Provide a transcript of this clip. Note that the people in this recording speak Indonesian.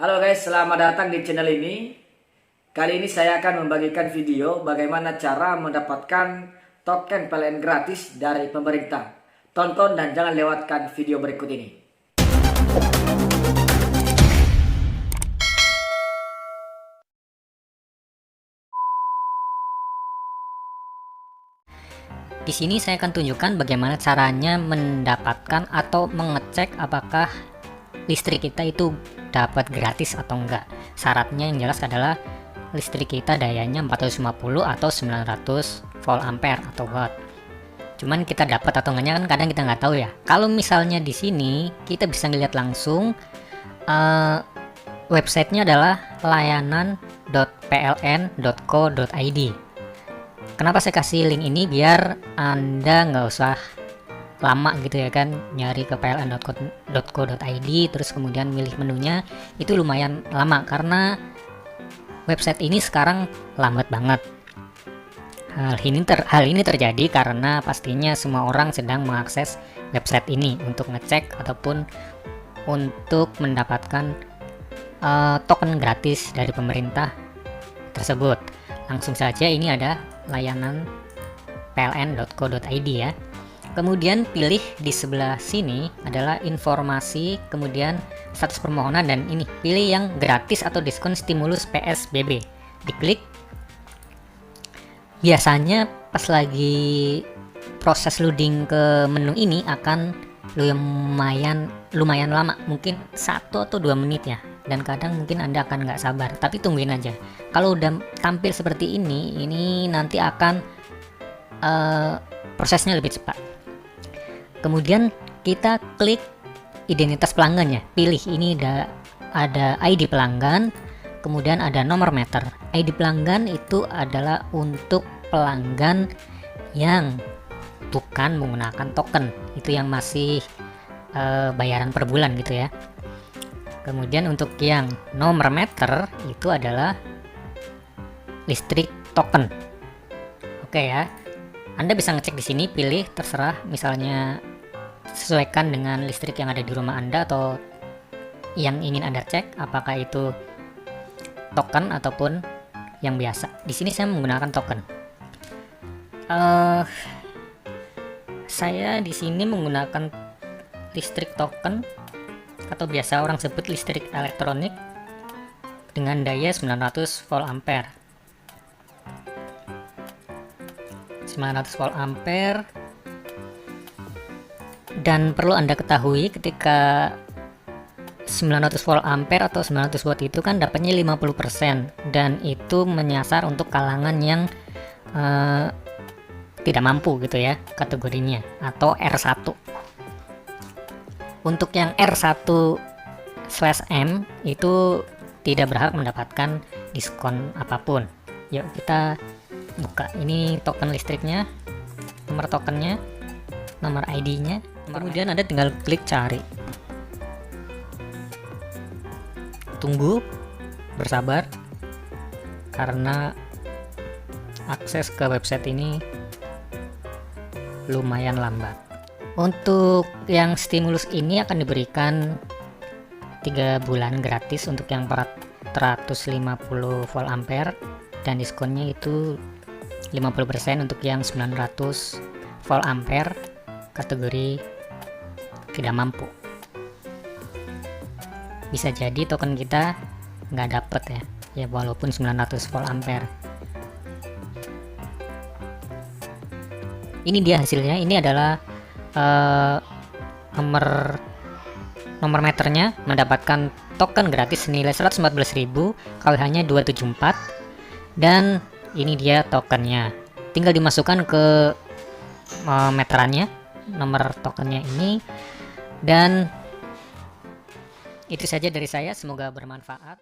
Halo guys, selamat datang di channel ini. Kali ini saya akan membagikan video bagaimana cara mendapatkan token PLN gratis dari pemerintah. Tonton dan jangan lewatkan video berikut ini. Di sini saya akan tunjukkan bagaimana caranya mendapatkan atau mengecek apakah listrik kita itu dapat gratis atau enggak. Syaratnya yang jelas adalah listrik kita dayanya 450 atau 900 volt ampere atau watt. Cuman kita dapat atau enggaknya kan kadang kita nggak tahu ya. Kalau misalnya di sini kita bisa ngeliat langsung websitenya adalah layanan.pln.co.id. Kenapa saya kasih link ini? Biar Anda nggak usah lama gitu ya kan nyari ke pln.co.id terus kemudian milih menunya, itu lumayan lama karena website ini sekarang lambat banget. Hal ini terjadi karena pastinya semua orang sedang mengakses website ini untuk ngecek ataupun untuk mendapatkan token gratis dari pemerintah tersebut. Langsung saja, ini ada layanan pln.co.id ya. Kemudian pilih di sebelah sini adalah informasi, kemudian status permohonan, dan ini pilih yang gratis atau diskon stimulus PSBB. Diklik. Biasanya pas lagi proses loading ke menu ini akan lumayan lama, mungkin 1 atau 2 menit ya, dan kadang mungkin Anda akan nggak sabar, tapi tungguin aja. Kalau udah tampil seperti ini nanti akan prosesnya lebih cepat. Kemudian kita klik identitas pelanggannya, pilih ini ada ID pelanggan, kemudian ada nomor meter. ID pelanggan itu adalah untuk pelanggan yang bukan menggunakan token, itu yang masih bayaran per bulan gitu ya. Kemudian untuk yang nomor meter itu adalah listrik token. Oke ya, Anda bisa ngecek di sini, pilih terserah, misalnya sesuaikan dengan listrik yang ada di rumah Anda atau yang ingin Anda cek apakah itu token ataupun yang biasa. Di sini saya menggunakan token. Saya di sini menggunakan listrik token atau biasa orang sebut listrik elektronik dengan daya 900 volt ampere. 900 volt ampere, dan perlu Anda ketahui ketika 900 volt ampere atau 900 watt itu kan dapatnya 50%, dan itu menyasar untuk kalangan yang tidak mampu gitu ya kategorinya, atau R1. Untuk yang R1/M itu tidak berhak mendapatkan diskon apapun. Yuk kita buka, ini token listriknya, nomor tokennya, nomor ID-nya, kemudian Anda tinggal klik cari. Tunggu, bersabar, karena akses ke website ini lumayan lambat. Untuk yang stimulus ini akan diberikan 3 bulan gratis untuk yang 450 volt ampere, dan diskonnya itu 50% untuk yang 900 volt ampere kategori tidak mampu. Bisa jadi token kita nggak dapet ya walaupun 900 volt ampere. Ini dia hasilnya. Ini adalah nomor meternya, mendapatkan token gratis senilai 114.000 kalau hanya 274, dan ini dia tokennya. Tinggal dimasukkan ke meterannya, nomor tokennya ini, dan itu saja dari saya, semoga bermanfaat.